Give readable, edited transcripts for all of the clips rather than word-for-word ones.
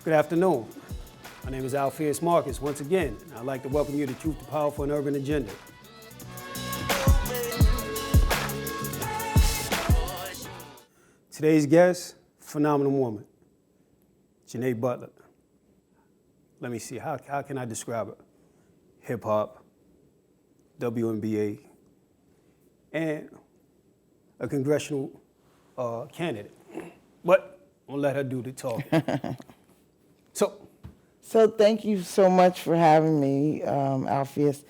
Good afternoon. My name is Alpheaus once again. I'd like to welcome you to Truth to Power for an Urban Agenda. Today's guest, phenomenal woman, Jineea Butler. Let me see, how can I describe her? Hip hop, WNBA, and a congressional candidate. But I'm gonna let her do the talking. So thank you so much for having me, Alpheaus.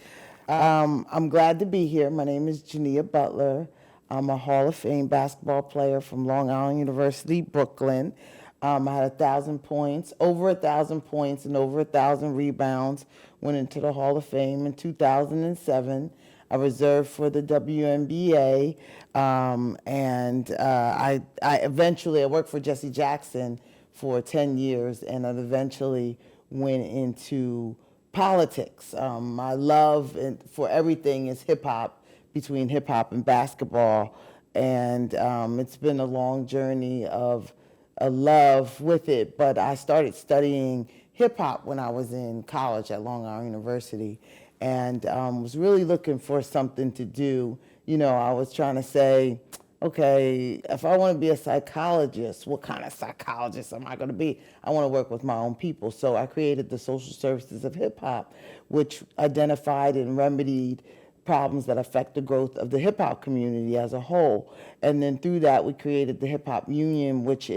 I'm glad to be here. My name is Jineea Butler. I'm a Hall of Fame basketball player from Long Island University, Brooklyn. I had 1,000 points, over 1,000 points and over 1,000 rebounds. Went into the Hall of Fame in 2007. I reserved for the WNBA, and I eventually worked for Jesse Jackson for 10 years, and I eventually went into politics. My love for everything is hip hop, between hip hop and basketball, and it's been a long journey of a love with it. But I started studying hip hop when I was in college at Long Island University, and was really looking for something to do. You know, I was trying to say, okay, if I want to be a psychologist, what kind of psychologist am I going to be? I want to work with my own people. So I created the Social Services of Hip Hop, which identified and remedied problems that affect the growth of the hip hop community as a whole. And then through that, we created the Hip Hop Union, which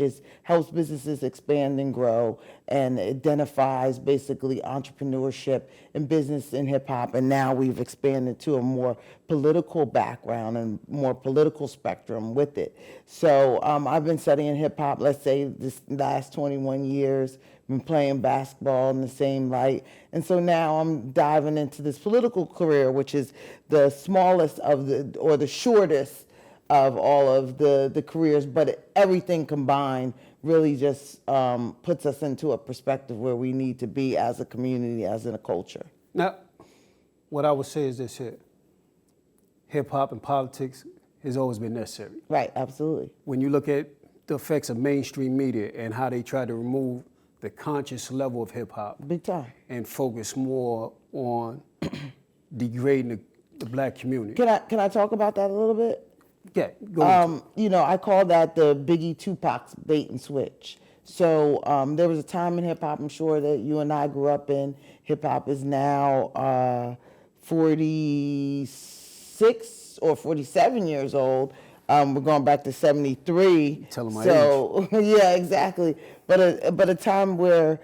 helps businesses expand and grow and identifies basically entrepreneurship and business in hip hop. And now we've expanded to a more political background and more political spectrum with it. So I've been studying hip hop, let's say this last 21 years, been playing basketball in the same light. And so now I'm diving into this political career, which is the smallest of the shortest of all of the careers, but everything combined really just puts us into a perspective where we need to be as a community, as in a culture. Now, what I would say is this here. Hip hop and politics has always been necessary. Right, absolutely. When you look at the effects of mainstream media and how they try to remove the conscious level of hip hop, big time, and focus more on degrading the black community. Can I talk about that a little bit? Yeah, go you know, I call that the Biggie Tupac's bait and switch. So there was a time in hip hop, I'm sure that you and I grew up in. Hip hop is now 46 or 47 years old. We're going back to 73. Tell them my age. Yeah, exactly. But a time where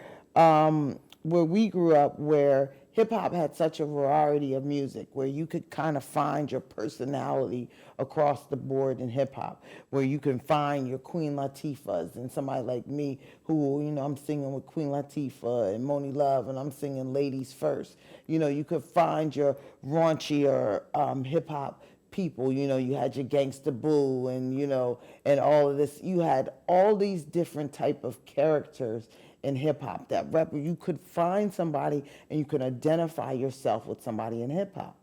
we grew up, where hip hop had such a variety of music, where you could kind of find your personality across the board in hip hop, where you can find your Queen Latifahs and somebody like me who, you know, I'm singing with Queen Latifah and Moni Love, and I'm singing Ladies First. You know, you could find your raunchier hip hop people. You know, you had your Gangsta Boo and, you know, and all of this. You had all these different type of characters in hip hop that you could find somebody and you could identify yourself with somebody in hip hop.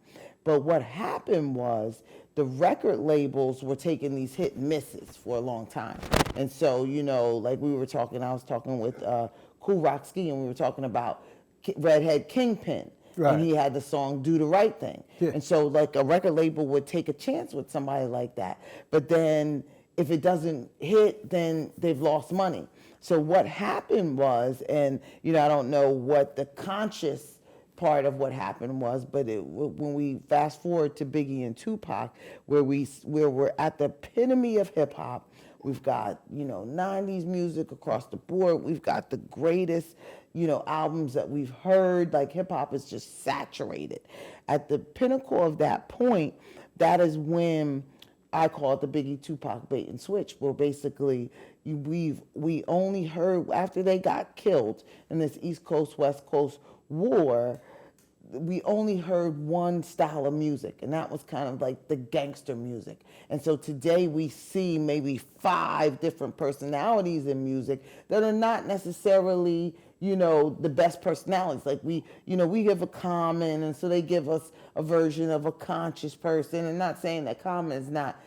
But what happened was the record labels were taking these hit and misses for a long time. And so, you know, like I was talking with Kool Rock Ski, and we were talking about Redhead Kingpin. Right. And he had the song Do the Right Thing. Yeah. And so like a record label would take a chance with somebody like that. But then if it doesn't hit, then they've lost money. So what happened was, and you know, I don't know what the conscious part of what happened was, but when we fast forward to Biggie and Tupac, where we're at the epitome of hip hop, we've got, you know, 90s music across the board. We've got the greatest, you know, albums that we've heard. Like hip hop is just saturated. At the pinnacle of that point, that is when I call it the Biggie Tupac bait and switch, where basically we only heard after they got killed in this East Coast West Coast war. We only heard one style of music, and that was kind of like the gangster music. And so today we see maybe 5 different personalities in music that are not necessarily, you know, the best personalities. Like we give a Common, and so they give us a version of a conscious person. And not saying that Common is not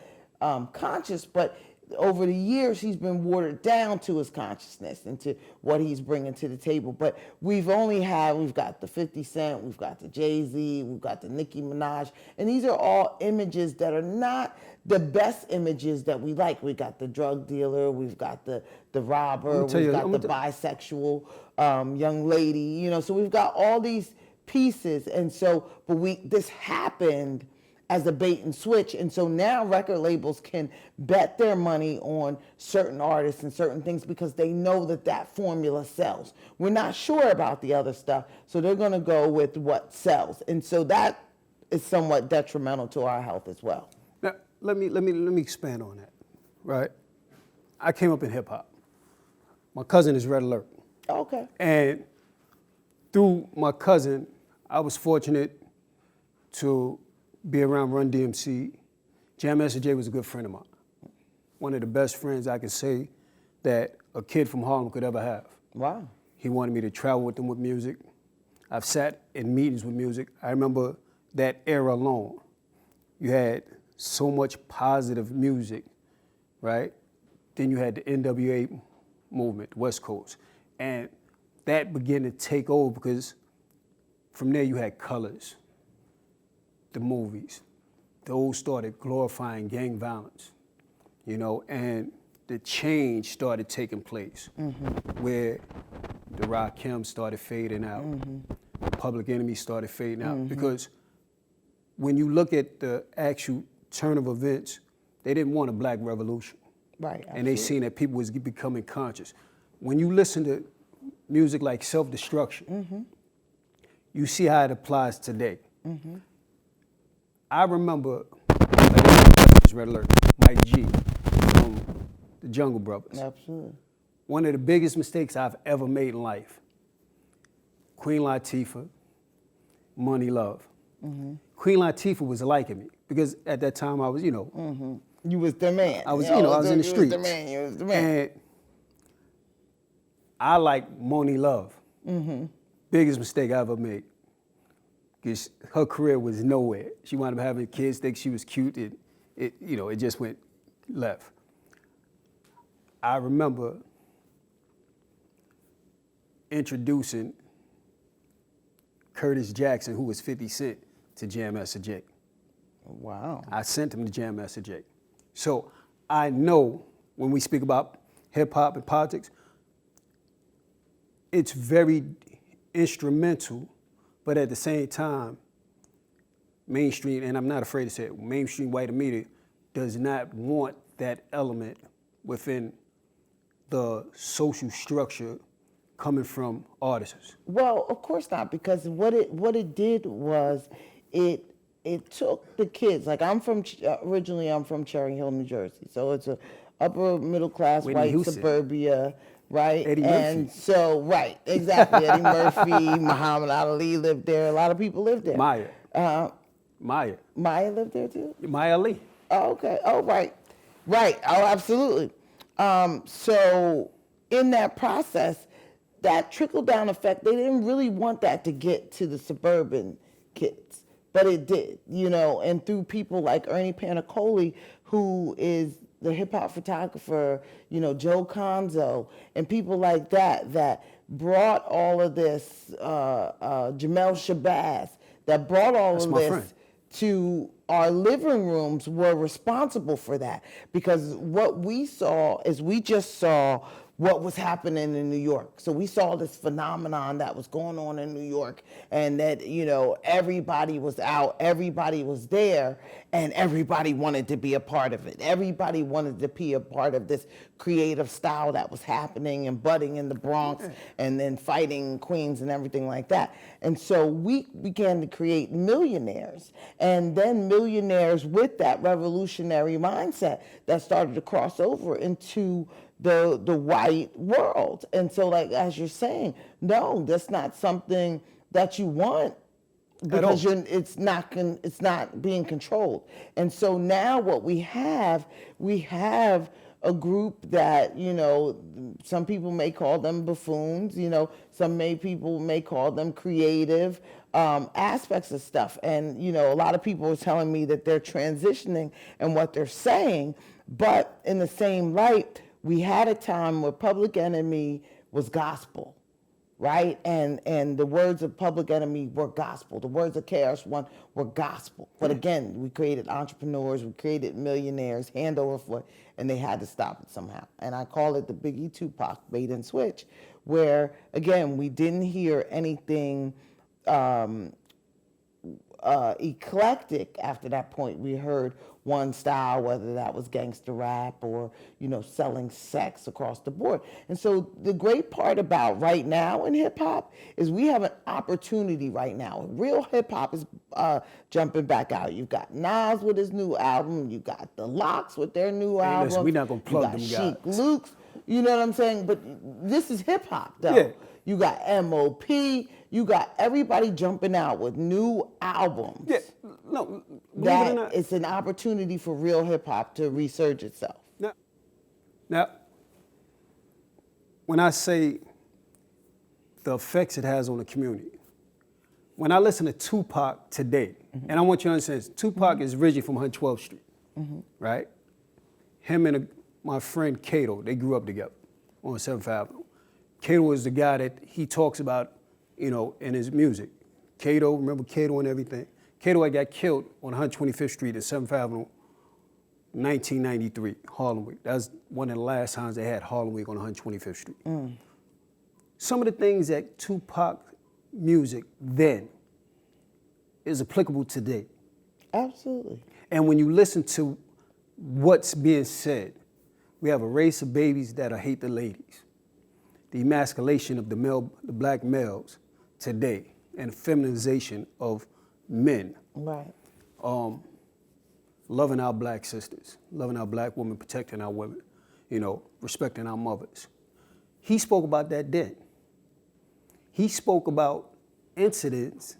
conscious, but over the years, he's been watered down to his consciousness and to what he's bringing to the table. But we've got the 50 Cent, we've got the Jay-Z, we've got the Nicki Minaj, and these are all images that are not the best images that we like. We got the drug dealer, we've got the robber, we've got the bisexual young lady, you know, so we've got all these pieces. And so, this happened as a bait and switch. And so now record labels can bet their money on certain artists and certain things because they know that formula sells. We're not sure about the other stuff, so they're going to go with what sells. And so that is somewhat detrimental to our health as well. Now, let me expand on that, right? I came up in hip hop. My cousin is Red Alert. Okay. And through my cousin, I was fortunate to be around Run DMC. Jam Master Jay was a good friend of mine. One of the best friends I could say that a kid from Harlem could ever have. Wow. He wanted me to travel with him with music. I've sat in meetings with music. I remember that era alone. You had so much positive music, right? Then you had the NWA movement, West Coast. And that began to take over because from there you had Colors, the movies. Those started glorifying gang violence, you know, and the change started taking place where the Rakim started fading out, Public Enemy started fading out, because when you look at the actual turn of events, they didn't want a black revolution. Right, absolutely. And they seen that people was becoming conscious. When you listen to music like Self-Destruction, you see how it applies today. I remember, like, Red Alert, Mike G from the Jungle Brothers. Absolutely. One of the biggest mistakes I've ever made in life, Queen Latifah, Money Love. Queen Latifah was liking me because at that time I was, you know. You was the man. I was, you know, I was in the streets. You was the man. And I like Money Love. Biggest mistake I ever made. Because her career was nowhere. She wound up having kids, think she was cute. It just went left. I remember introducing Curtis Jackson, who was 50 Cent, to Jam Master Jay. Wow. I sent him to Jam Master Jay. So I know when we speak about hip hop and politics, it's very instrumental, but at the same time, mainstream, and I'm not afraid to say it, mainstream white media does not want that element within the social structure coming from artists. Well, of course not, because what it did was it took the kids. Like originally I'm from Cherry Hill, New Jersey, so it's a upper middle class Whitney white Houston. Suburbia, right? Eddie and Murphy. So right, exactly. Eddie Murphy, Muhammad Ali lived there. A lot of people lived there. Maya lived there too. Maya Ali. Oh, okay. Oh, right. Oh, absolutely. So in that process, that trickle-down effect, they didn't really want that to get to the suburban kids, but it did, you know, and through people like Ernie Panicoli, who is the hip-hop photographer, you know, Joe Conzo, and people like that brought all of this, Jamel Shabazz, that brought all That's of my this friend. to our living rooms, were responsible for that. Because what we saw is we just saw what was happening in New York. So we saw this phenomenon that was going on in New York, and that, you know, everybody was out, everybody was there, and everybody wanted to be a part of it. Everybody wanted to be a part of this creative style that was happening and budding in the Bronx, and then fighting Queens and everything like that. And so we began to create millionaires, and then millionaires with that revolutionary mindset that started to cross over into the white world. And so, like, as you're saying, no, that's not something that you want, because it's not being controlled. And so now what we have a group that, you know, some people may call them buffoons, you know, people may call them creative, aspects of stuff. And, you know, a lot of people are telling me that they're transitioning in what they're saying, but in the same light, we had a time where Public Enemy was gospel, right? And the words of Public Enemy were gospel. The words of KRS-One were gospel. But again, we created entrepreneurs, we created millionaires, hand over foot, and they had to stop it somehow. And I call it the Biggie Tupac bait and switch, where, again, we didn't hear anything eclectic after that point. We heard one style, whether that was gangster rap or, you know, selling sex across the board. And so the great part about right now in hip hop is we have an opportunity right now. Real hip hop is jumping back out. You've got Nas with his new album. You got the Lox with their new album. Listen, we're not gonna plug them you guys. got Chic Luke's. You know what I'm saying? But this is hip hop, though. Yeah. You got MOP. You got everybody jumping out with new albums. Yeah, no, believe it or That not. it's an opportunity for real hip hop to resurge itself. Now, when I say the effects it has on the community, when I listen to Tupac today, and I want you to understand, Tupac is Reggie from 112th Street, right? Him and my friend Cato, they grew up together on 7th Avenue. Cato is the guy that he talks about, you know, in his music. Cato, remember Cato and everything? Cato had got killed on 125th Street at 7th Avenue, 1993, Harlem Week. That was one of the last times they had Harlem Week on 125th Street. Some of the things that Tupac music then is applicable today. Absolutely. And when you listen to what's being said, we have a race of babies that hate the ladies. The emasculation of the black males today, and feminization of men. Right. Loving our black sisters, loving our black women, protecting our women, you know, respecting our mothers. He spoke about that then. He spoke about incidents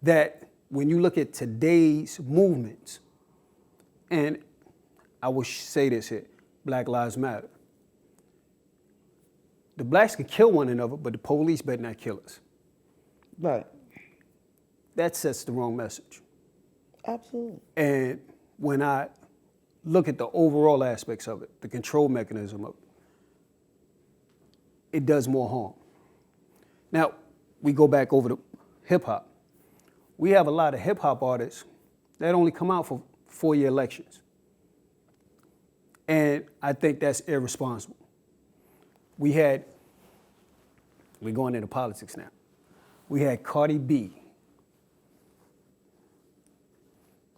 that when you look at today's movements, and I will say this here, Black Lives Matter. The blacks can kill one another, but the police better not kill us. Right. That sets the wrong message. Absolutely. And when I look at the overall aspects of it, the control mechanism of it, it does more harm. Now, we go back over to hip hop. We have a lot of hip hop artists that only come out for 4-year elections. And I think that's irresponsible. We're going into politics now. We had Cardi B.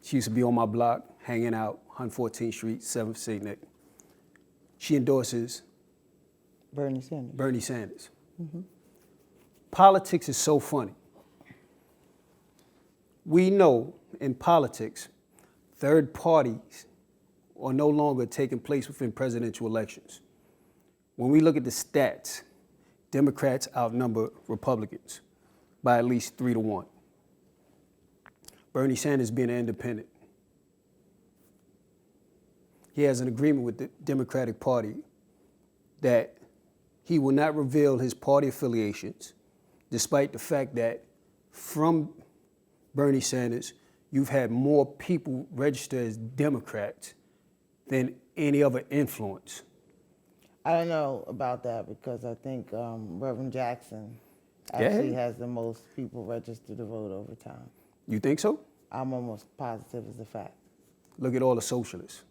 She used to be on my block, hanging out, 114th Street, 7th Signet. She endorses Bernie Sanders. Bernie Sanders. Politics is so funny. We know in politics, third parties are no longer taking place within presidential elections. When we look at the stats, Democrats outnumber Republicans by at least 3-1. Bernie Sanders being an independent. He has an agreement with the Democratic Party that he will not reveal his party affiliations, despite the fact that from Bernie Sanders, you've had more people register as Democrats than any other influence. I don't know about that because I think Reverend Jackson actually has the most people registered to vote over time. You think so? I'm almost positive it's a fact. Look at all the socialists.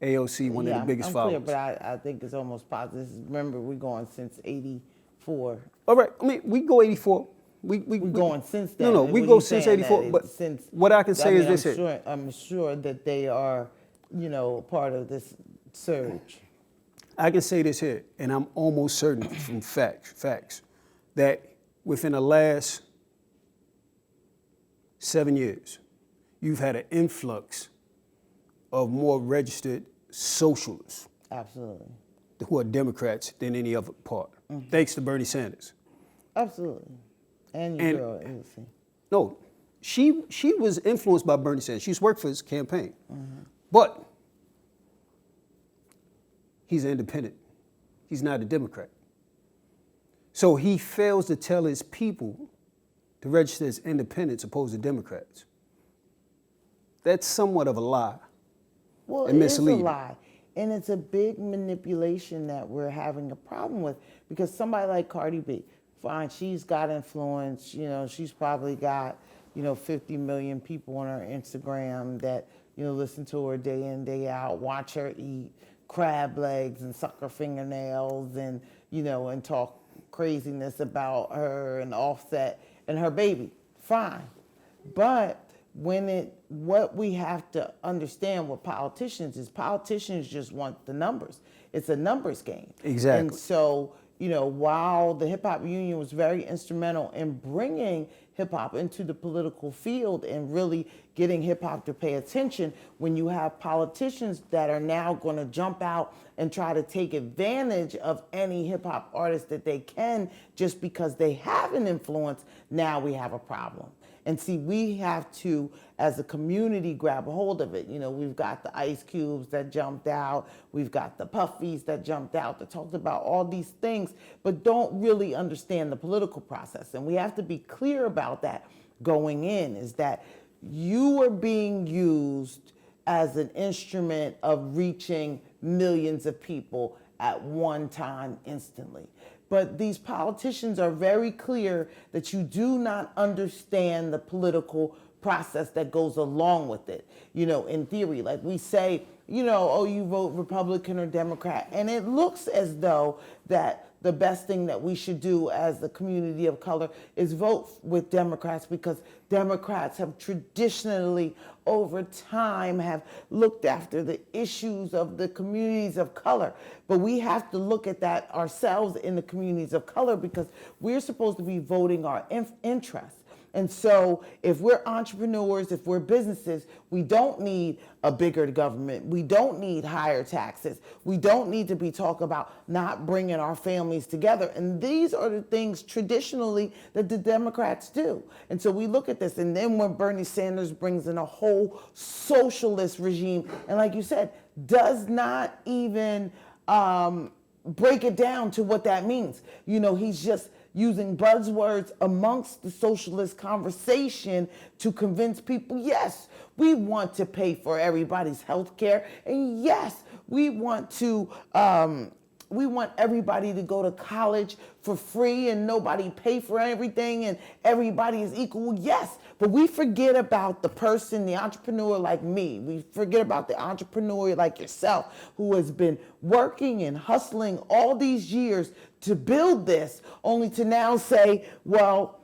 AOC, one of the biggest I'm followers. clear, but I think it's almost positive. Remember, we're going since '84. All right, I mean, we go 84. We're going since then. No, we What go you since saying 84. that But since, what I can say is this here. I'm sure that they are, you know, part of this surge. I can say this here, and I'm almost certain from facts, that within the last 7 years, you've had an influx of more registered socialists. Absolutely. Who are Democrats than any other part, thanks to Bernie Sanders. Absolutely. And your girl, AOC. No, she was influenced by Bernie Sanders. She's worked for his campaign. But he's an independent. He's not a Democrat. So he fails to tell his people to register as independents opposed to Democrats. That's somewhat of a lie. Well, and it is a misleading. lie. And it's a big manipulation that we're having a problem with, because somebody like Cardi B, fine, she's got influence, she's probably got, 50 million people on her Instagram that, listen to her day in, day out, watch her eat crab legs and suck her fingernails and, and talk craziness about her and Offset and her baby. Fine. But what we have to understand with politicians is politicians just want the numbers. It's a numbers game. Exactly. And so, while the Hip Hop Union was very instrumental in bringing hip hop into the political field and really getting hip hop to pay attention, when you have politicians that are now going to jump out and try to take advantage of any hip hop artist that they can just because they have an influence, now we have a problem. And see, we have to, as a community, grab a hold of it. We've got the Ice Cubes that jumped out. We've got the Puffies that jumped out that talked about all these things, but don't really understand the political process. And we have to be clear about that going in, is that you are being used as an instrument of reaching millions of people at one time instantly. But these politicians are very clear that you do not understand the political process that goes along with it. In theory, like we say, oh, you vote Republican or Democrat. And it looks as though that the best thing that we should do as the community of color is vote with Democrats, because Democrats have traditionally, over time, have looked after the issues of the communities of color. But we have to look at that ourselves in the communities of color, because we're supposed to be voting our interests. And so if we're entrepreneurs, if we're businesses, we don't need a bigger government. We don't need higher taxes. We don't need to be talking about not bringing our families together. And these are the things traditionally that the Democrats do. And so we look at this, and then when Bernie Sanders brings in a whole socialist regime, and like you said, does not even break it down to what that means. He's just using buzzwords amongst the socialist conversation to convince people, yes, we want to pay for everybody's health care, and yes, we want everybody to go to college for free and nobody pay for everything and everybody is equal. Yes, but we forget about the person, the entrepreneur like me. We forget about the entrepreneur like yourself, who has been working and hustling all these years to build this, only to now say, well,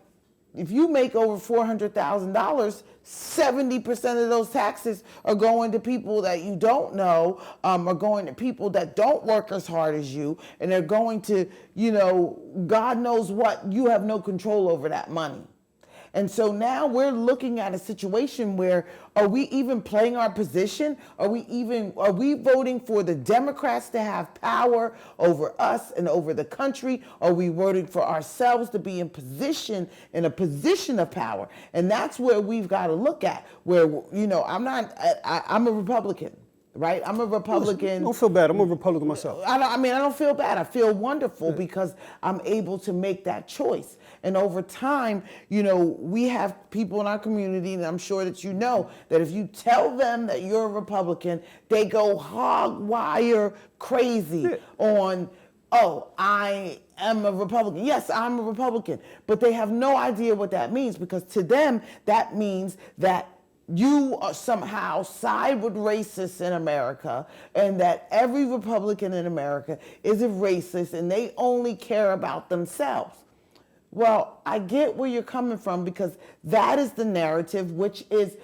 if you make over $400,000, 70% of those taxes are going to people that you don't know, are going to people that don't work as hard as you, and they're going to, God knows what, you have no control over that money. And so now we're looking at a situation where, are we even playing our position? Are we voting for the Democrats to have power over us and over the country? Are we voting for ourselves to be in a position of power? And that's where we've got to look at, where, I'm a Republican. Right? I'm a Republican. Don't feel bad. I'm a Republican myself. I don't feel bad. I feel wonderful because I'm able to make that choice. And over time, we have people in our community, and I'm sure that that if you tell them that you're a Republican, they go hog wire crazy on, oh, I am a Republican. Yes, I'm a Republican. But they have no idea what that means, because to them, that means that you are somehow side with racists in America, and that every Republican in America is a racist and they only care about themselves. Well, I get where you're coming from, because that is the narrative, which is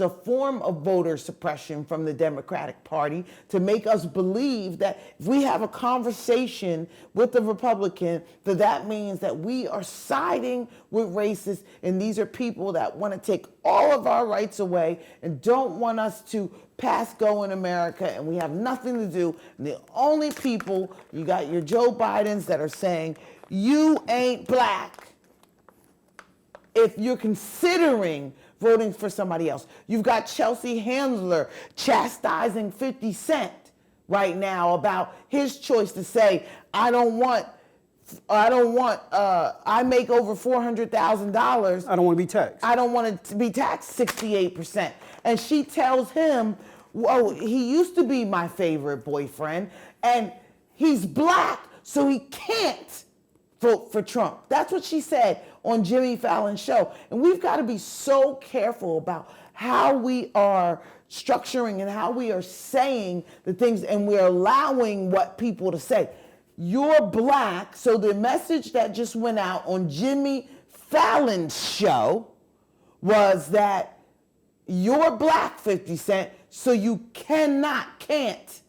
a form of voter suppression from the Democratic Party, to make us believe that if we have a conversation with the Republican, that means that we are siding with racists, and these are people that want to take all of our rights away and don't want us to pass go in America, and we have nothing to do. And the only people, you got your Joe Bidens that are saying, you ain't black if you're considering voting for somebody else. You've got Chelsea Handler chastising 50 Cent right now about his choice to say, I don't want I make over $400,000. I don't want to be taxed. I don't want it to be taxed 68%. And she tells him, "Whoa, he used to be my favorite boyfriend, and he's black, so he can't vote for Trump." That's what she said on Jimmy Fallon's show. And we've got to be so careful about how we are structuring and how we are saying the things, and we're allowing what people to say. You're black, so the message that just went out on Jimmy Fallon's show was that you're black, 50 Cent, so you can't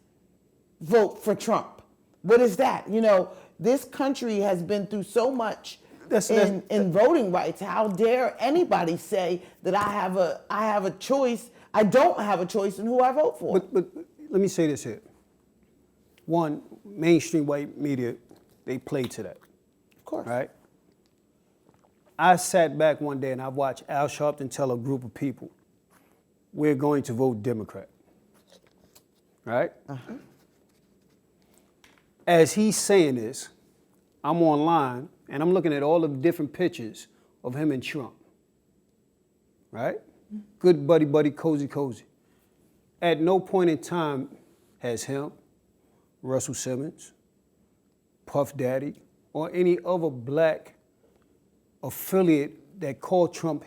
vote for Trump. What is that? You know, this country has been through so much in voting rights. How dare anybody say that I have a choice? I don't have a choice in who I vote for. But let me say this here. One, mainstream white media, they play to that. Of course. Right? I sat back one day and I watched Al Sharpton tell a group of people, we're going to vote Democrat. Right? Uh-huh. As he's saying this, I'm online and I'm looking at all the different pictures of him and Trump. Right? Mm-hmm. Good buddy, cozy. At no point in time has him, Russell Simmons, Puff Daddy, or any other black affiliate that called Trump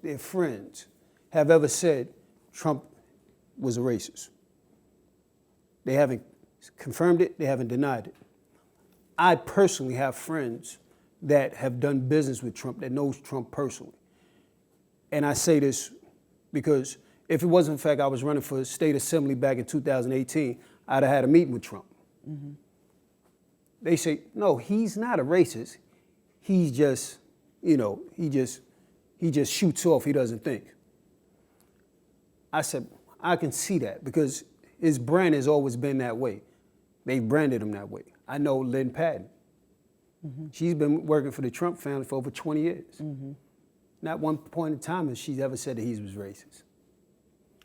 their friends have ever said Trump was a racist. They haven't confirmed it, they haven't denied it. I personally have friends that have done business with Trump, that knows Trump personally. And I say this because if it wasn't the fact I was running for state assembly back in 2018, I'd have had a meeting with Trump. Mm-hmm. They say, no, he's not a racist. He's just, he just shoots off, he doesn't think. I said, I can see that because his brand has always been that way. They branded him that way. I know Lynn Patton. Mm-hmm. She's been working for the Trump family for over 20 years. Mm-hmm. Not one point in time has she ever said that he was racist.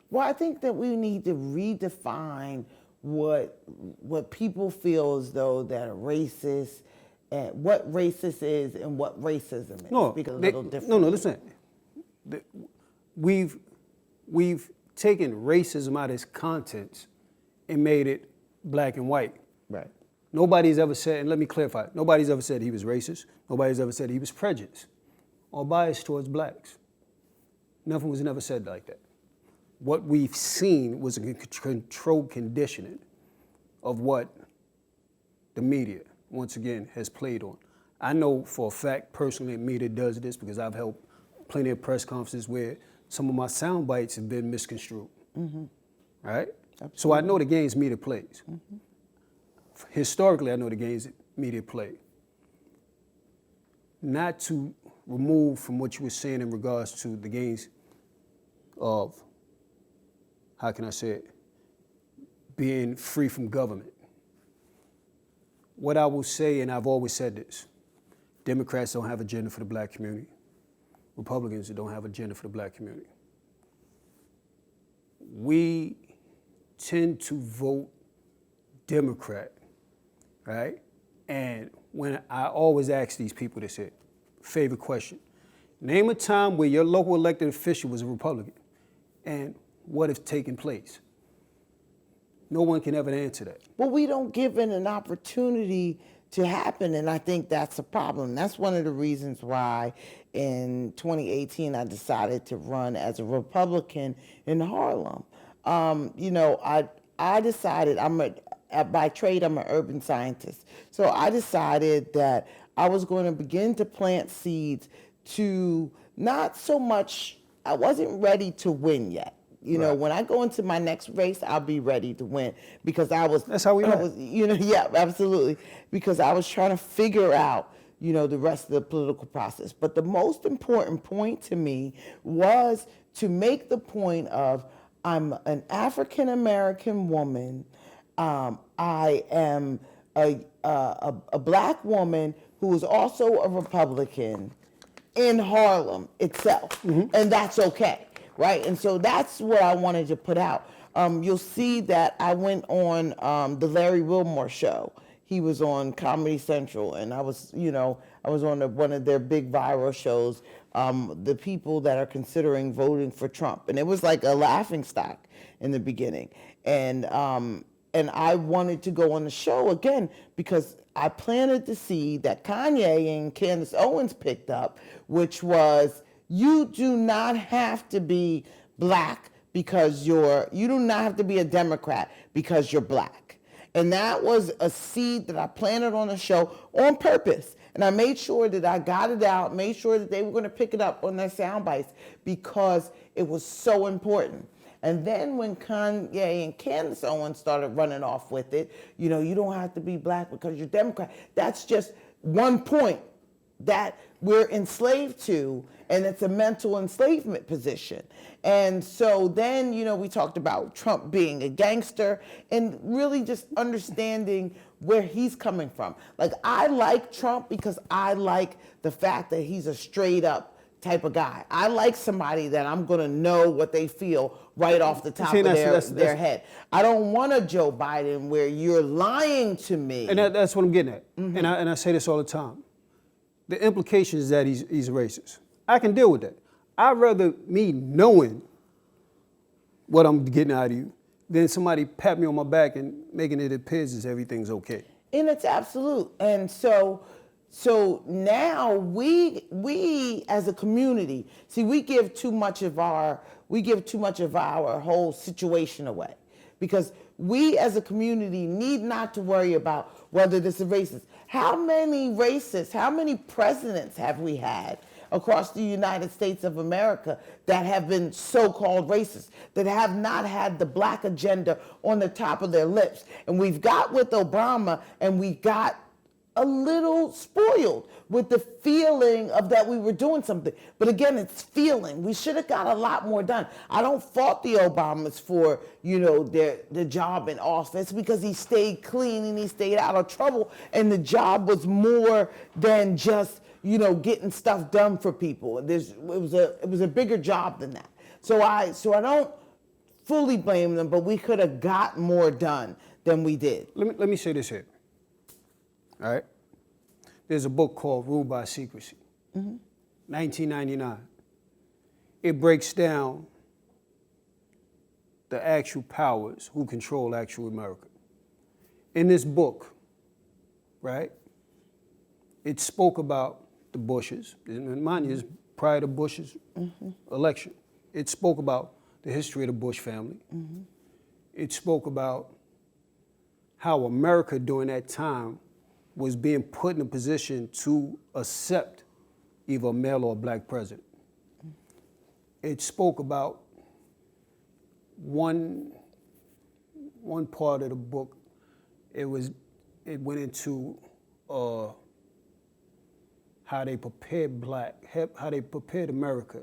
Well, I think that we need to redefine what people feel as though that a racist, and what racist is and what racism is. No, Speak a little different. No, listen. We've taken racism out of its contents and made it black and white. Right. Nobody's ever said, and let me clarify, nobody's ever said he was racist. Nobody's ever said he was prejudiced or biased towards blacks. Nothing was never said like that. What we've seen was a controlled conditioning of what the media, once again, has played on. I know for a fact, personally, media does this because I've held plenty of press conferences where some of my sound bites have been misconstrued. Mm-hmm. Right? Absolutely. So I know the games media plays. Mm-hmm. Historically, I know the games media play. Not to remove from what you were saying in regards to the gains of, how can I say it, being free from government. What I will say, and I've always said this, Democrats don't have an agenda for the black community. Republicans don't have an agenda for the black community. We tend to vote Democrat, right? And when I always ask these people this here, favorite question, name a time where your local elected official was a Republican and what has taken place? No one can ever answer that. Well, we don't give it an opportunity to happen, and I think that's a problem. That's one of the reasons why in 2018 I decided to run as a Republican in Harlem. I decided by trade I'm an urban scientist, so I decided that I was going to begin to plant seeds to not so much. I wasn't ready to win yet. You know, when I go into my next race, I'll be ready to win because I was. That's how we met. Yeah, absolutely. Because I was trying to figure out, the rest of the political process. But the most important point to me was to make the point of I'm an African American woman. I am a black woman who is also a Republican in Harlem itself, and that's okay. Right, and so that's what I wanted to put out. You'll see that I went on the Larry Wilmore show. he was on Comedy Central, and I was on one of their big viral shows, the people that are considering voting for Trump. And it was like a laughingstock in the beginning. And I wanted to go on the show again because I planted the seed that Kanye and Candace Owens picked up, which was, you do not have to be black because you do not have to be a Democrat because you're black. And that was a seed that I planted on the show on purpose. And I made sure that I got it out, made sure that they were going to pick it up on their sound bites because it was so important. And then when Kanye and Candace Owens started running off with it, you don't have to be black because you're Democrat. That's just one point that we're enslaved to, and it's a mental enslavement position. And so then, we talked about Trump being a gangster and really just understanding where he's coming from. Like, I like Trump because I like the fact that he's a straight up type of guy. I like somebody that I'm going to know what they feel right off the top of their head. I don't want a Joe Biden where you're lying to me. And that's what I'm getting at. Mm-hmm. And I say this all the time. The implication is that he's racist. I can deal with that. I'd rather me knowing what I'm getting out of you than somebody pat me on my back and making it appears as everything's okay. And it's absolute. And so now we as a community, see, we give too much of our whole situation away, because we as a community need not to worry about whether this is racist. How many presidents have we had across the United States of America that have been so-called racist, that have not had the black agenda on the top of their lips? And we've got with Obama, and we got a little spoiled with the feeling of that we were doing something. But again, it's feeling. We should have got a lot more done. I don't fault the Obamas for, their job in office, because he stayed clean and he stayed out of trouble. And the job was more than just, getting stuff done for people. It was a bigger job than that. So I don't fully blame them, but we could have got more done than we did. Let me say this here. All right? There's a book called Ruled by Secrecy, 1999. It breaks down the actual powers who control actual America. In this book, right, it spoke about the Bushes, and mind you, it's prior to Bush's election. It spoke about the history of the Bush family. It spoke about how America during that time was being put in a position to accept either a male or a black president. It spoke about one part of the book. It went into how they prepared America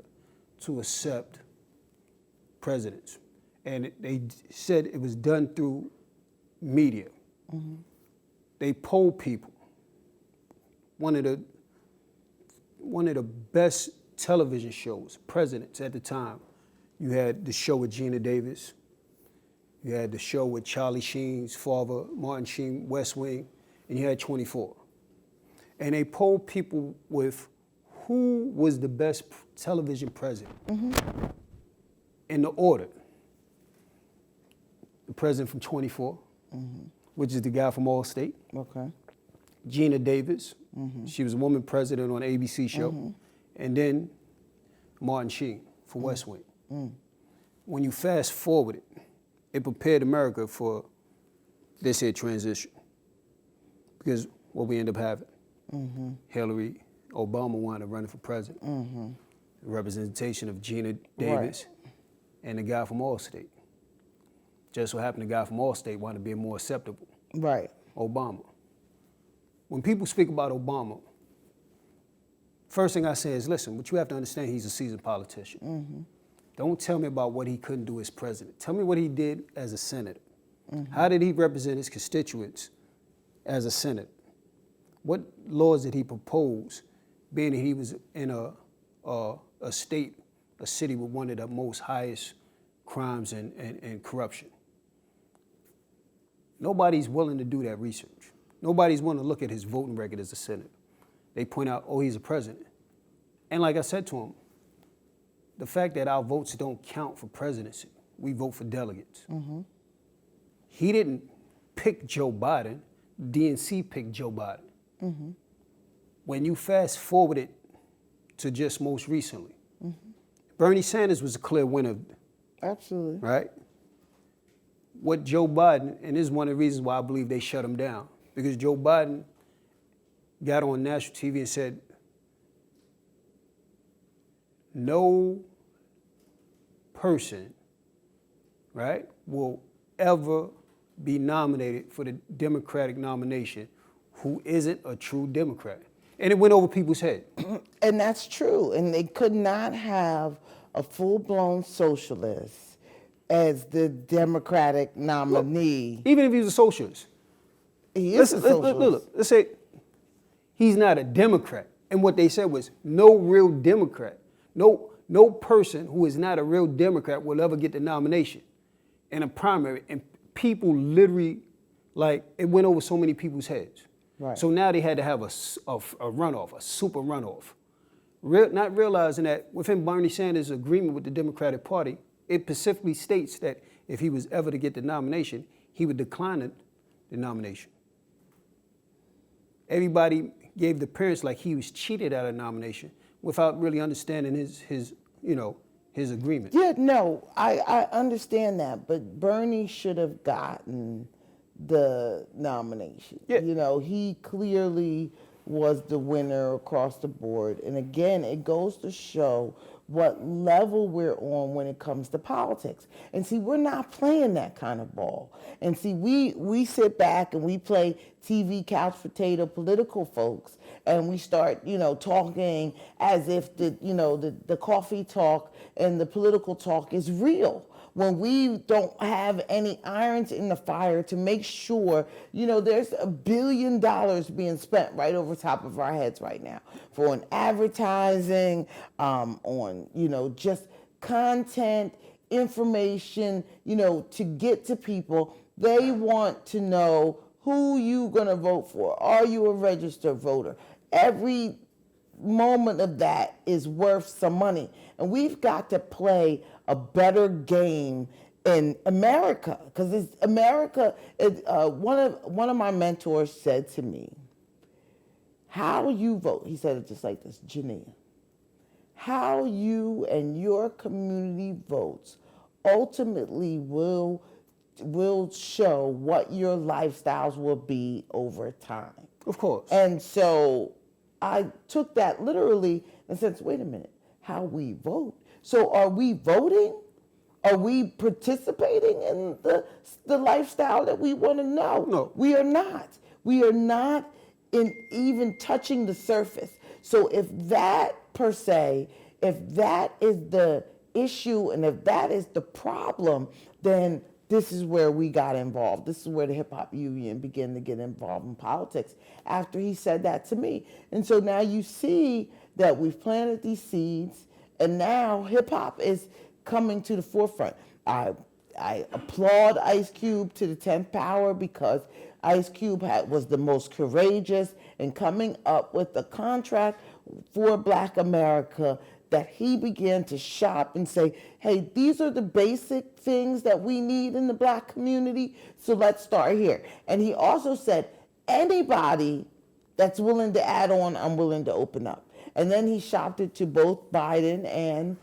to accept presidents. And they said it was done through media. They polled people. One of the best television shows, presidents at the time, you had the show with Geena Davis, you had the show with Charlie Sheen's father, Martin Sheen, West Wing, and you had 24. And they polled people with who was the best television president in the order. The president from 24, which is the guy from Allstate. Okay. Geena Davis, she was a woman president on an ABC show. And then Martin Sheen for West Wing. When you fast forward it, it prepared America for this here transition. Because what we end up having, Hillary, Obama wound up running for president. The representation of Geena Davis and the guy from Allstate. Just so happened the guy from Allstate wound up being more acceptable. Right. Obama. When people speak about Obama, first thing I say is, listen, but you have to understand he's a seasoned politician. Don't tell me about what he couldn't do as president. Tell me what he did as a senator. How did he represent his constituents as a senator? What laws did he propose, being that he was in a city with one of the most highest crimes and corruption? Nobody's willing to do that research. Nobody's want to look at his voting record as a senator. They point out, oh, he's a president. And like I said to him, the fact that our votes don't count for presidency, we vote for delegates. Mm-hmm. He didn't pick Joe Biden, DNC picked Joe Biden. Mm-hmm. When you fast forward it to just most recently, Bernie Sanders was a clear winner. Absolutely. Right? What Joe Biden, and this is one of the reasons why I believe they shut him down, because Joe Biden got on national TV and said, no person, right, will ever be nominated for the Democratic nomination who isn't a true Democrat. And it went over people's head. And that's true. And they could not have a full-blown socialist as the Democratic nominee. Look, even if he's a socialist. He is a socialist. Look, let's say he's not a Democrat. And what they said was no real Democrat, no person who is not a real Democrat will ever get the nomination in a primary. And people literally, like, it went over so many people's heads. Right. So now they had to have a runoff, a super runoff. Not realizing that within Bernie Sanders' agreement with the Democratic Party, it specifically states that if he was ever to get the nomination, he would decline the nomination. Everybody gave the appearance like he was cheated out of nomination without really understanding his agreement. Yeah, no, I understand that, but Bernie should have gotten the nomination. Yeah. You know, he clearly was the winner across the board. And again, it goes to show what level we're on when it comes to politics. And see, we're not playing that kind of ball. And see, we sit back and we play TV couch potato political folks, and we start, talking as if the coffee talk and the political talk is real, when we don't have any irons in the fire to make sure, there's $1 billion being spent right over top of our heads right now on advertising, on, just content, information, to get to people. They want to know who you gonna vote for. Are you a registered voter? Every moment of that is worth some money. And we've got to play a better game in America, because it's America. One of my mentors said to me, how you vote, he said it just like this, Jineea, how you and your community votes ultimately will show what your lifestyles will be over time. Of course. And so I took that literally and said, wait a minute, how we vote? So are we voting? Are we participating in the lifestyle that we want to know? No. We are not. We are not in even touching the surface. So if that per se, if that is the issue and if that is the problem, then this is where we got involved. This is where the Hip Hop Union began to get involved in politics after he said that to me. And so now you see that we've planted these seeds, and now hip hop is coming to the forefront. I applaud Ice Cube to the 10th power, because Ice Cube was the most courageous in coming up with a contract for Black America, that he began to shop and say, hey, these are the basic things that we need in the Black community, so let's start here. And he also said, anybody that's willing to add on, I'm willing to open up. And then he shopped it to both Biden and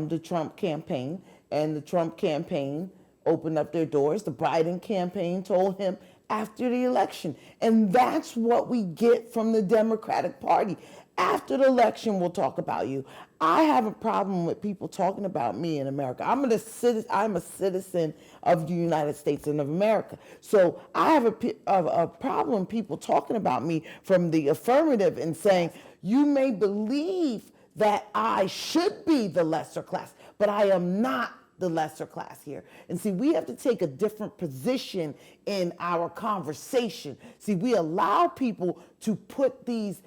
the Trump campaign, and the Trump campaign opened up their doors. The Biden campaign told him after the election. And that's what we get from the Democratic Party. After the election, we'll talk about you. I have a problem with people talking about me in America. I'm a citizen of the United States and of America. So I have a problem people talking about me from the affirmative and saying, you may believe that I should be the lesser class, but I am not the lesser class here. And see, we have to take a different position in our conversation. See, we allow people to put these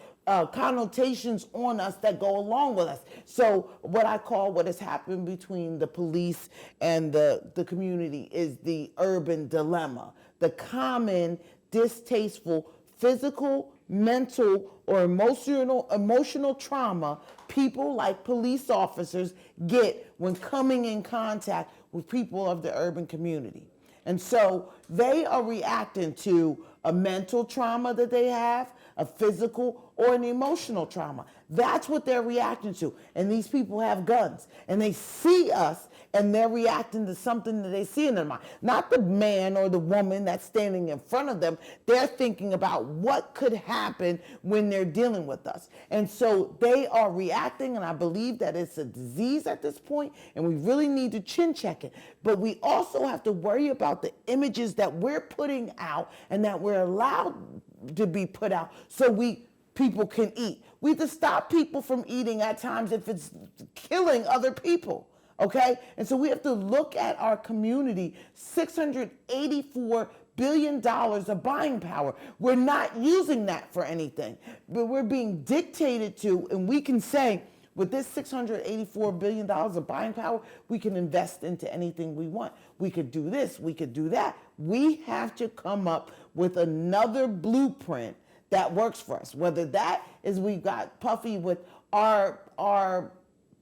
connotations on us that go along with us. So what I call what has happened between the police and the community is the urban dilemma, the common distasteful physical, mental, or emotional trauma people like police officers get when coming in contact with people of the urban community. And so they are reacting to a mental trauma that they have, a physical, or an emotional trauma. That's what they're reacting to. And these people have guns. And they see us, and they're reacting to something that they see in their mind. Not the man or the woman that's standing in front of them. They're thinking about what could happen when they're dealing with us. And so they are reacting, and I believe that it's a disease at this point, and we really need to chin check it. But we also have to worry about the images that we're putting out and that we're allowed to be put out so people can eat. We have to stop people from eating at times if it's killing other people, okay? And so we have to look at our community, $684 billion of buying power. We're not using that for anything, but we're being dictated to, and we can say, with this $684 billion of buying power, we can invest into anything we want. We could do this, we could do that. We have to come up with another blueprint that works for us. Whether that is we've got Puffy with our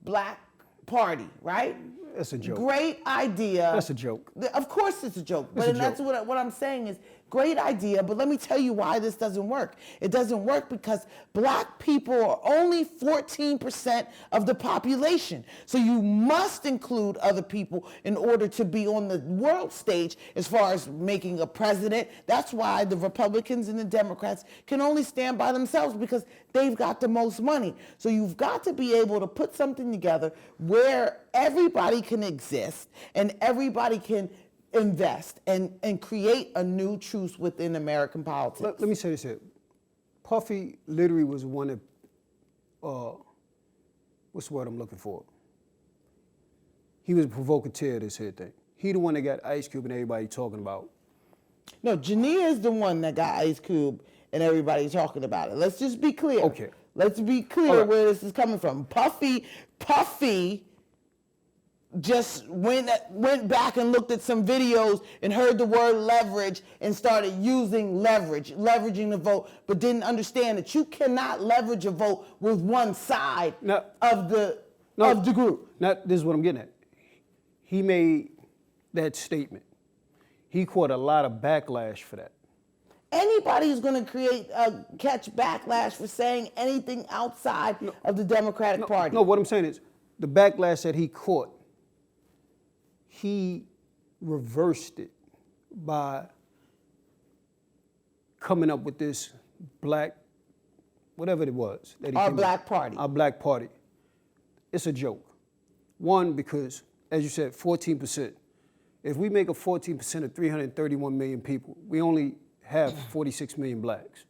black party, right? That's a joke. Great idea. That's a joke. Of course it's a joke. It's But a that's joke. what I'm saying is great idea, but let me tell you why this doesn't work. It doesn't work because black people are only 14% of the population. So you must include other people in order to be on the world stage as far as making a president. That's why the Republicans and the Democrats can only stand by themselves, because they've got the most money. So you've got to be able to put something together where everybody can exist and everybody can invest and create a new truth within American politics. Let me say this here. Puffy literally was one that, what's the word I'm looking for? He was a provocateur of this here thing. He the one that got Ice Cube and everybody talking about. No, Jineea is the one that got Ice Cube and everybody talking about it. Let's just be clear. Okay. Let's be clear right. where this is coming from. Puffy just went back and looked at some videos and heard the word leverage and started using leveraging the vote, but didn't understand that you cannot leverage a vote with one side of the group. This is what I'm getting at. He made that statement. He caught a lot of backlash for that. Anybody who's going to catch backlash for saying anything outside of the Democratic Party. No, what I'm saying is the backlash that he caught, he reversed it by coming up with this black, whatever it was. That he Our came black up, party. Our black party. It's a joke. One, because, as you said, 14%. If we make a 14% of 331 million people, we only have 46 million blacks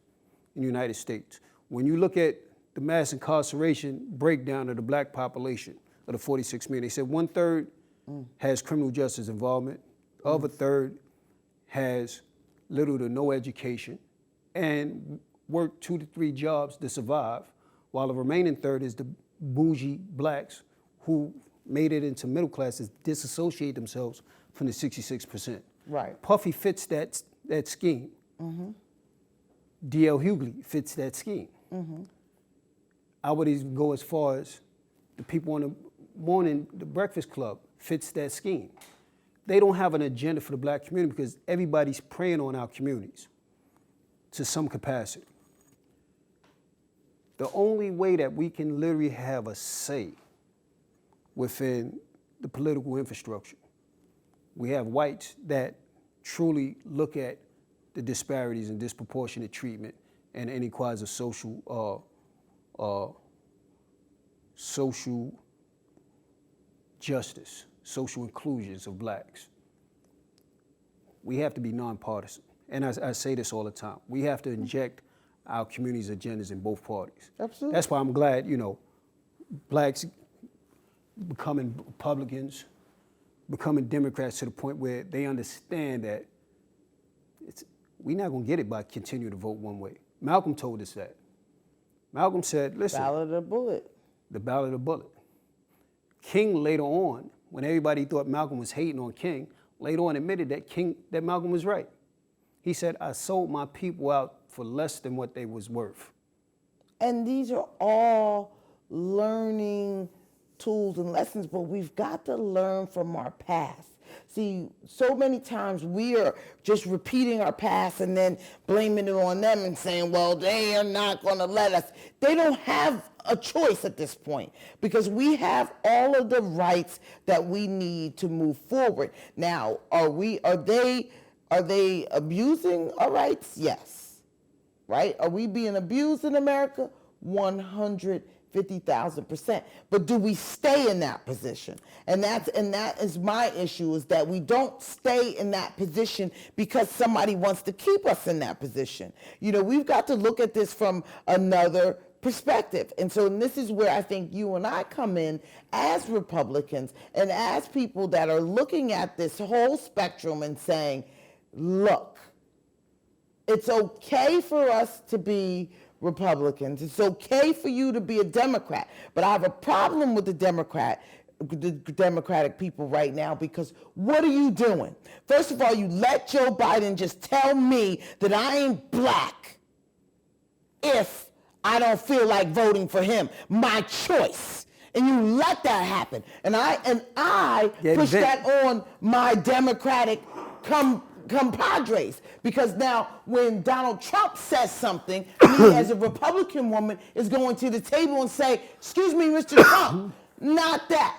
in the United States. When you look at the mass incarceration breakdown of the black population of the 46 million, they said 1/3 has criminal justice involvement, the other third has little to no education and work 2 to 3 jobs to survive, while the remaining third is the bougie blacks who made it into middle classes, disassociate themselves from the 66%. Right. Puffy fits that scheme. Mm-hmm. D.L. Hughley fits that scheme. Mm-hmm. I would even go as far as the people on the morning, the Breakfast Club fits that scheme. They don't have an agenda for the black community because everybody's preying on our communities to some capacity. The only way that we can literally have a say within the political infrastructure, we have whites that truly look at the disparities and disproportionate treatment and inequalities of social justice, social inclusions of blacks. We have to be nonpartisan. And I say this all the time. We have to inject our community's agendas in both parties. Absolutely. That's why I'm glad, blacks becoming Republicans, becoming Democrats to the point where they understand that we're not going to get it by continuing to vote one way. Malcolm told us that. Malcolm said, listen. Ballot or bullet. The ballot or bullet. King later on, when everybody thought Malcolm was hating on King, later on admitted that Malcolm was right. He said, I sold my people out for less than what they was worth. And these are all learning tools and lessons, but we've got to learn from our past. See, so many times we are just repeating our past and then blaming it on them and saying, well, they are not going to let us. They don't have a choice at this point because we have all of the rights that we need to move forward. Now, are they abusing our rights? Yes. Right? Are we being abused in America? 150,000%. But do we stay in that position? And that is my issue, is that we don't stay in that position because somebody wants to keep us in that position. You know, we've got to look at this from another perspective. And so this is where I think you and I come in as Republicans and as people that are looking at this whole spectrum and saying, look, it's okay for us to be Republicans. It's okay for you to be a Democrat. But I have a problem with the Democratic people right now because what are you doing? First of all, you let Joe Biden just tell me that I ain't black if I don't feel like voting for him. My choice. And you let that happen. And I push that on my Democratic compadres, because now when Donald Trump says something, me as a Republican woman is going to the table and say, excuse me, Mr. Trump, not that.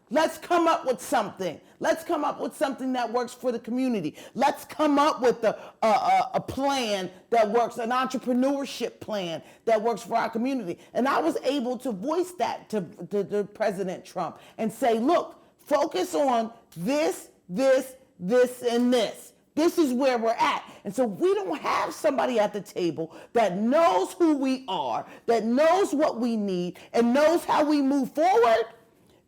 Let's come up with something. Let's come up with something that works for the community. Let's come up with a plan that works, an entrepreneurship plan that works for our community. And I was able to voice that to President Trump and say, look, focus on this, and this. This is where we're at. And so we don't have somebody at the table that knows who we are, that knows what we need, and knows how we move forward,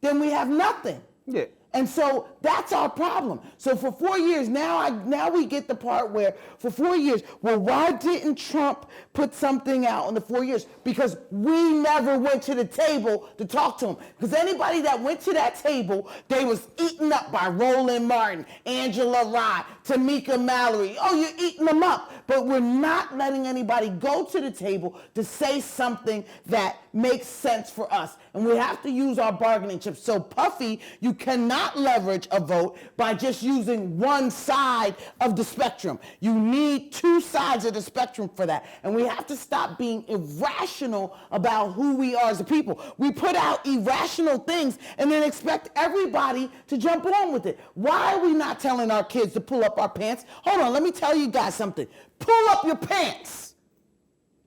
then we have nothing. Yeah. And so that's our problem. So for 4 years, now we get the part where for 4 years, well, why didn't Trump put something out in the 4 years? Because we never went to the table to talk to him. Because anybody that went to that table, they was eaten up by Roland Martin, Angela Rye, Tamika Mallory. Oh, you're eating them up. But we're not letting anybody go to the table to say something that makes sense for us. And we have to use our bargaining chips. So Puffy, you cannot leverage a vote by just using one side of the spectrum. You need two sides of the spectrum for that. And we have to stop being irrational about who we are as a people. We put out irrational things and then expect everybody to jump on with it. Why are we not telling our kids to pull up our pants? Hold on, let me tell you guys something. Pull up your pants.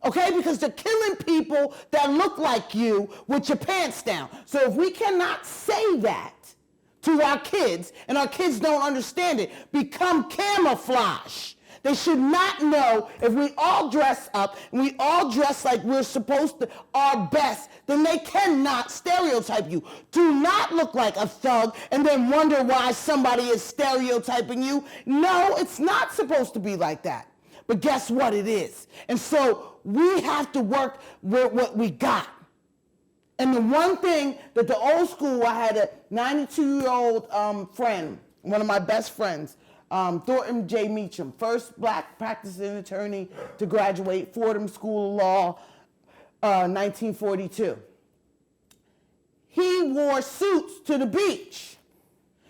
Okay, because they're killing people that look like you with your pants down. So if we cannot say that to our kids and our kids don't understand it, become camouflage. They should not know if we all dress up and we all dress like we're supposed to, our best, then they cannot stereotype you. Do not look like a thug and then wonder why somebody is stereotyping you. No, it's not supposed to be like that. But guess what it is? And so we have to work with what we got. And the one thing that the old school, I had a 92-year-old friend, one of my best friends, Thornton J. Meacham, first black practicing attorney to graduate Fordham School of Law, 1942. He wore suits to the beach.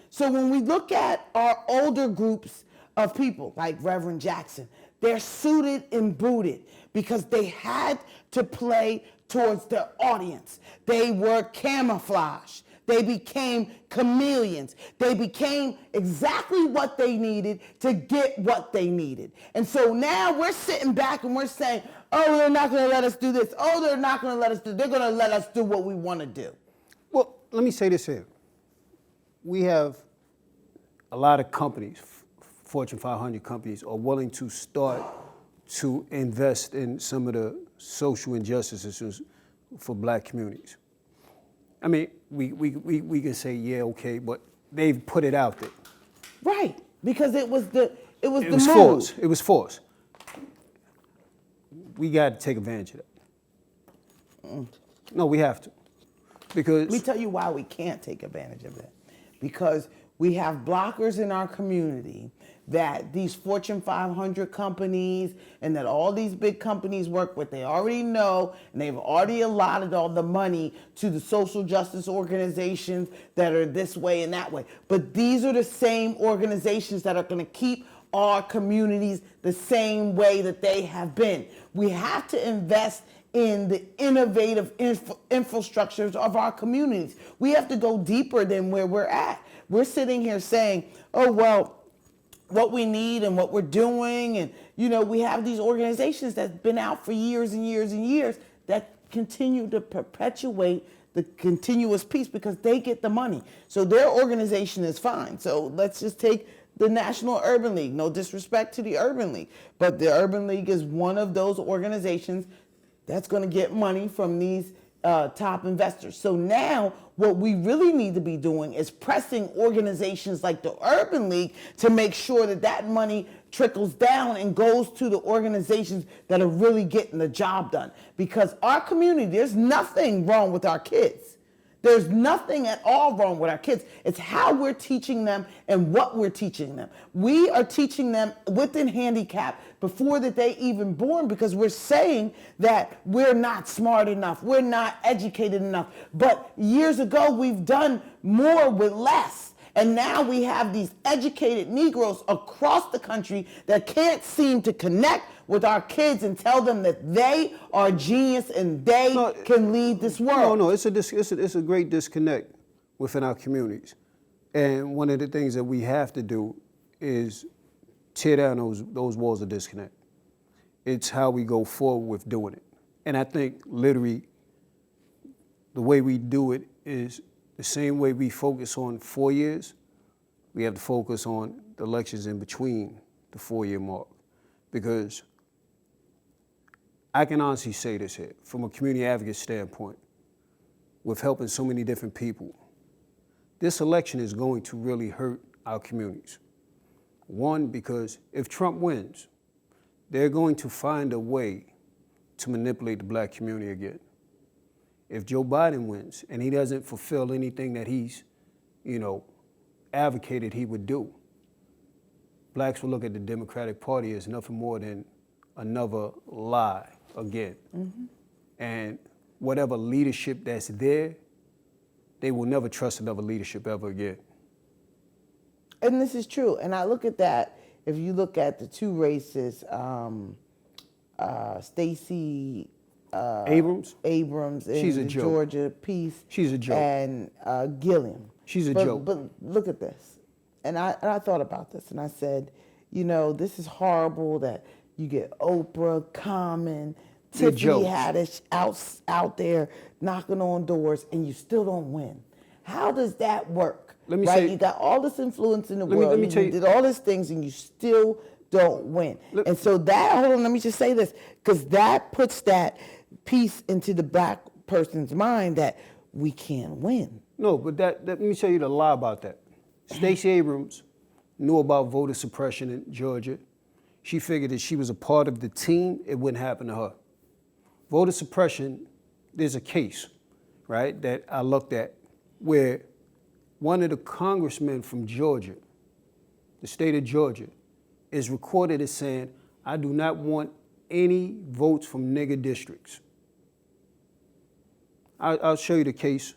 So when we look at our older groups of people, like Reverend Jackson, they're suited and booted because they had to play towards their audience. They were camouflaged. They became chameleons. They became exactly what they needed to get what they needed. And so now we're sitting back and we're saying, oh, they're not going to let us do this. Oh, they're not going to let us do. They're going to let us do what we want to do. Well, let me say this here. We have a lot of companies, Fortune 500 companies, are willing to start to invest in some of the social injustices for black communities. I mean, we can say, yeah, okay, but they've put it out there. Right, because it was the force. It was force. We got to take advantage of that. No, we have to. Because let me tell you why we can't take advantage of it. Because we have blockers in our community that these Fortune 500 companies and that all these big companies work with, they already know, and they've already allotted all the money to the social justice organizations that are this way and that way. But these are the same organizations that are going to keep our communities the same way that they have been. We have to invest in the innovative infrastructures of our communities. We have to go deeper than where we're at. We're sitting here saying, oh, well, what we need and what we're doing, and we have these organizations that's been out for years and years and years that continue to perpetuate the continuous peace because they get the money. So their organization is fine. So let's just take the National Urban League. No disrespect to the Urban League, but the Urban League is one of those organizations that's going to get money from these top investors. So now what we really need to be doing is pressing organizations like the Urban League to make sure that that money trickles down and goes to the organizations that are really getting the job done. Because our community, there's nothing wrong with our kids. There's nothing at all wrong with our kids. It's how we're teaching them and what we're teaching them. We are teaching them within handicap before that they even born, because we're saying that we're not smart enough, we're not educated enough. But years ago, we've done more with less. And now we have these educated Negroes across the country that can't seem to connect with our kids and tell them that they are genius and they can lead this world. No, it's a great disconnect within our communities. And one of the things that we have to do is tear down those walls of disconnect. It's how we go forward with doing it. And I think literally the way we do it is the same way we focus on 4 years, we have to focus on the elections in between the 4-year mark. Because I can honestly say this here, from a community advocate standpoint, with helping so many different people, this election is going to really hurt our communities. One, because if Trump wins, they're going to find a way to manipulate the black community again. If Joe Biden wins and he doesn't fulfill anything that he's, advocated he would do, blacks will look at the Democratic Party as nothing more than another lie again. Mm-hmm. And whatever leadership that's there, they will never trust another leadership ever again. And this is true. And I look at that, if you look at the two races, Stacey Abrams She's a in joke. Georgia, Peace. She's a joke. And Gilliam. She's a joke. But look at this. And I thought about this and I said, this is horrible that you get Oprah, Common, Tiffany Haddish out there knocking on doors and you still don't win. How does that work? Let me right? say, you got all this influence in the world. You did all these things and you still don't win. And so let me just say this, because that puts that piece into the black person's mind that we can't win. No, but let me tell you the lie about that. Stacey Abrams knew about voter suppression in Georgia. She figured that she was a part of the team, it wouldn't happen to her. Voter suppression, there's a case, right, that I looked at where one of the congressmen from Georgia, the state of Georgia, is recorded as saying, I do not want any votes from nigger districts. I'll show you the case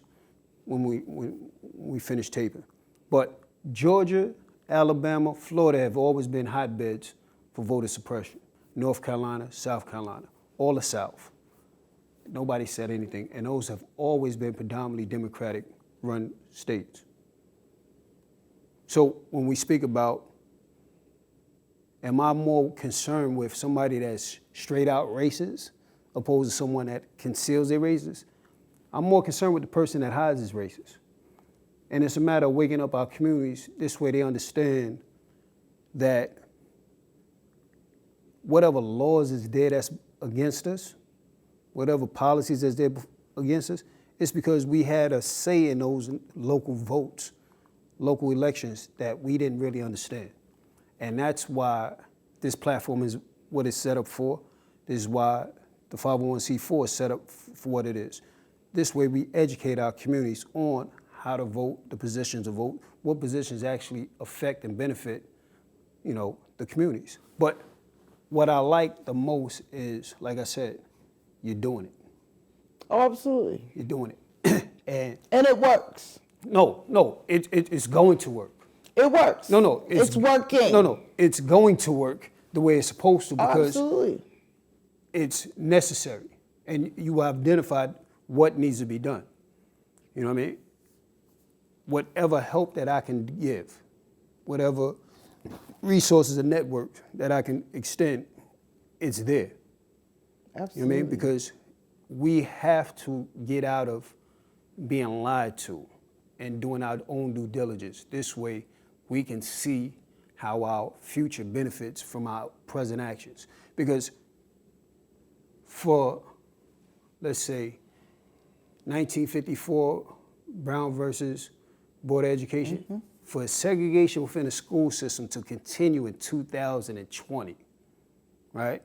when we finish taping. But Georgia, Alabama, Florida have always been hotbeds for voter suppression. North Carolina, South Carolina, all the South. Nobody said anything, and those have always been predominantly Democratic-run states. So when we speak about, am I more concerned with somebody that's straight out racist opposed to someone that conceals their races? I'm more concerned with the person that hides his racist. And it's a matter of waking up our communities. This way they understand that whatever laws is there that's against us, whatever policies that's there against us, it's because we had a say in those local votes, local elections that we didn't really understand. And that's why this platform is what it's set up for. This is why the 501c4 is set up for what it is. This way we educate our communities on how to vote, the positions of vote, what positions actually affect and benefit the communities. But what I like the most is, like I said, you're doing it. Oh, absolutely. You're doing it. and it works. No, it's going to work. It works. No, it's working. No, it's going to work the way it's supposed to because absolutely. It's necessary. And you have identified what needs to be done. You know what I mean? Whatever help that I can give, whatever resources and network that I can extend, it's there. Absolutely. You know what I mean? Because we have to get out of being lied to and doing our own due diligence. This way, we can see how our future benefits from our present actions. Because for, let's say, 1954, Brown versus Board of Education, for segregation within the school system to continue in 2020, right?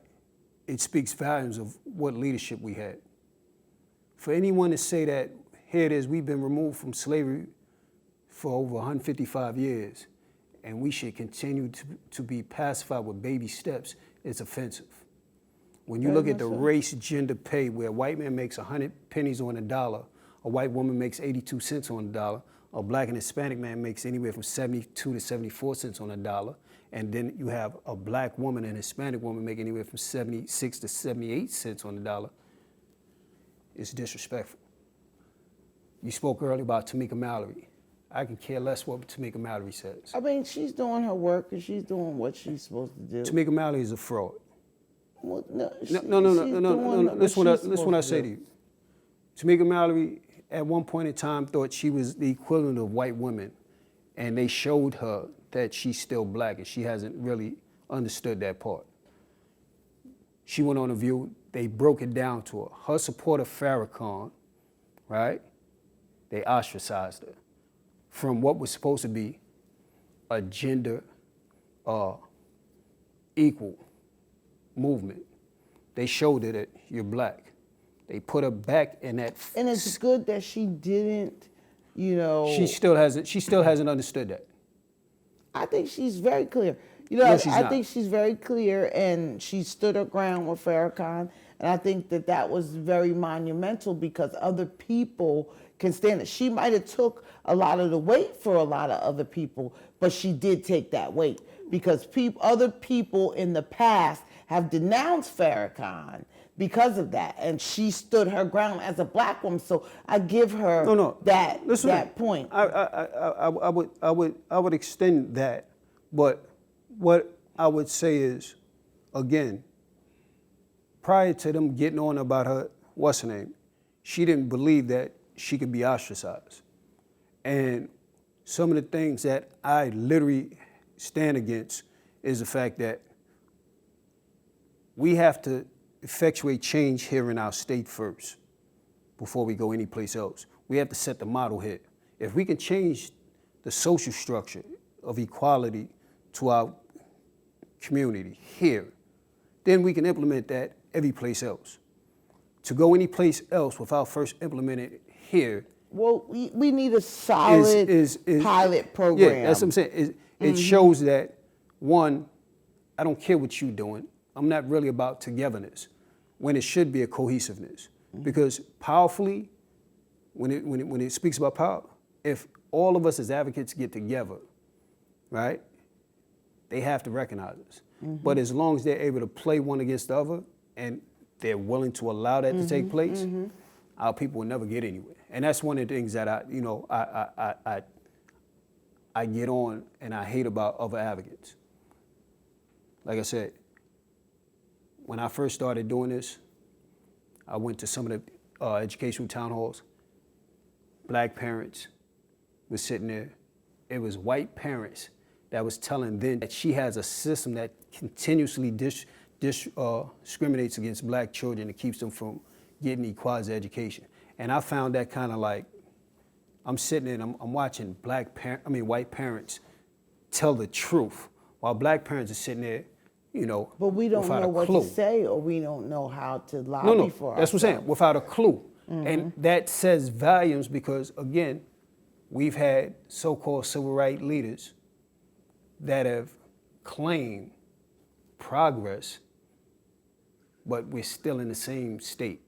It speaks volumes of what leadership we had. For anyone to say that, here it is, we've been removed from slavery for over 155 years, and we should continue to be pacified with baby steps, it's offensive. When you look at the race gender pay, where a white man makes 100 pennies on a dollar, a white woman makes 82 cents on a dollar, a black and Hispanic man makes anywhere from 72 to 74 cents on a dollar, and then you have a black woman and Hispanic woman making anywhere from 76 to 78 cents on the dollar, it's disrespectful. You spoke earlier about Tamika Mallory. I can care less what Tamika Mallory says. I mean, she's doing her work and she's doing what she's supposed to do. Tamika Mallory is a fraud. Well, No. Listen what I say to you. Tamika Mallory, at one point in time, thought she was the equivalent of white women, and they showed her that she's still black, and she hasn't really understood that part. She went on a View. They broke it down to her. Her supporter, Farrakhan, right? They ostracized her from what was supposed to be a gender equal movement. They showed her that you're black. They put her back in that. And it's good that she didn't, She still hasn't understood that. I think she's very clear. No, I not. think she's very clear, and she stood her ground with Farrakhan. And I think that was very monumental because other people can stand it. She might have took a lot of the weight for a lot of other people, but she did take that weight because other people in the past have denounced Farrakhan because of that, and she stood her ground as a black woman. So I give her that point. I would extend that, but what I would say is, again, prior to them getting on about her, what's her name, she didn't believe that she could be ostracized. And some of the things that I literally stand against is the fact that we have to effectuate change here in our state first before we go anyplace else. We have to set the model here. If we can change the social structure of equality to our community here, then we can implement that every place else. To go any place else without first implementing it here. Well, we need a solid pilot program. Yeah, that's what I'm saying. It shows that, one, I don't care what you're doing. I'm not really about togetherness when it should be a cohesiveness. Because powerfully, when it speaks about power, if all of us as advocates get together, right, they have to recognize us. But as long as they're able to play one against the other and they're willing to allow that to take place, our people will never get anywhere. And that's one of the things that I get on and I hate about other advocates. Like I said, when I first started doing this, I went to some of the educational town halls. Black parents were sitting there. It was white parents that was telling them that she has a system that continuously discriminates against black children and keeps them from getting equality education. And I found that kind of like, I'm sitting there and I'm watching white parents tell the truth, while black parents are sitting there, But we don't know what to say, or we don't know how to lobby for ourselves. That's what I'm saying, without a clue. And that says volumes because, again, we've had so-called civil rights leaders that have claim progress, but we're still in the same state.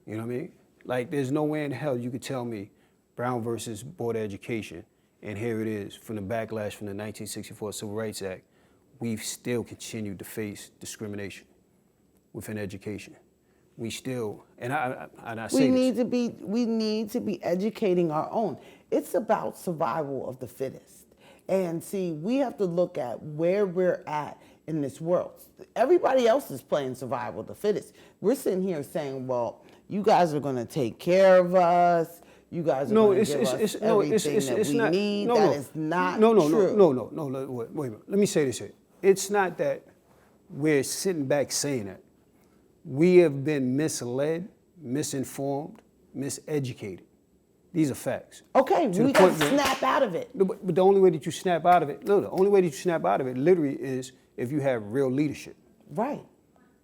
You know what I mean? Like, there's no way in hell you could tell me Brown versus Board of Education, and here it is, from the backlash from the 1964 Civil Rights Act, we've still continued to face discrimination within education. We still, and I say we need to be educating our own. It's about survival of the fittest. And see, we have to look at where we're at in this world. Everybody else is playing survival of the fittest. We're sitting here saying, well, you guys are going to take care of us. You guys are going to give us everything that we need. That is not true. No, wait a minute. Let me say this here. It's not that we're sitting back saying that. We have been misled, misinformed, miseducated. These are facts. Okay, we got to snap out of it. But the only way that you snap out of it, the only way that you snap out of it literally is if you have real leadership. Right.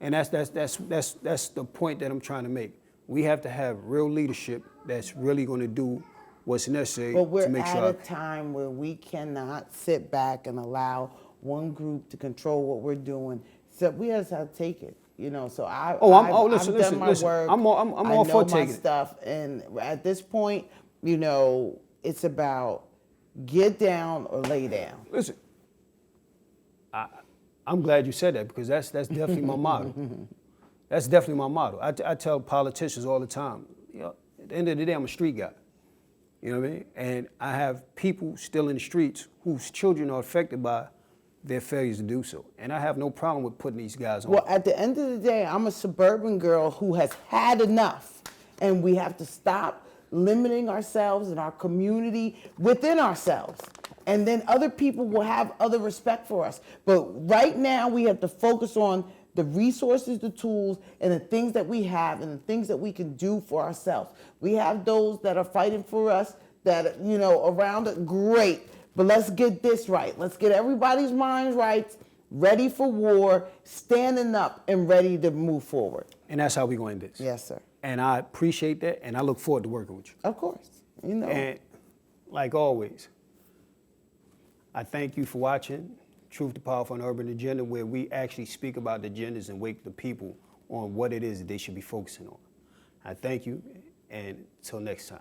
And that's the point that I'm trying to make. We have to have real leadership that's really going to do what's necessary to make sure. But we're at a time where we cannot sit back and allow one group to control what we're doing. So we just have to take it. You know, so I've done my work. I'm all for taking my stuff, and at this point, you know, it's about get down or lay down. Listen, I'm glad you said that, because that's definitely my motto. That's definitely my motto. I tell politicians all the time, you know, at the end of the day, I'm a street guy. You know what I mean? And I have people still in the streets whose children are affected by their failures to do so. And I have no problem with putting these guys on. Well, at the end of the day, I'm a suburban girl who has had enough. And we have to stop limiting ourselves and our community within ourselves. And then other people will have other respect for us. But right now, we have to focus on the resources, the tools, and the things that we have and the things that we can do for ourselves. We have those that are fighting for us that, you know, around it, great. But let's get this right. Let's get everybody's minds right, ready for war, standing up and ready to move forward. And that's how we're going to do this. Yes, sir. And I appreciate that, and I look forward to working with you. Of course. You know. And like always, I thank you for watching Truth to Power for an Urban Agenda, where we actually speak about the agendas and wake the people on what it is that they should be focusing on. I thank you, and until next time.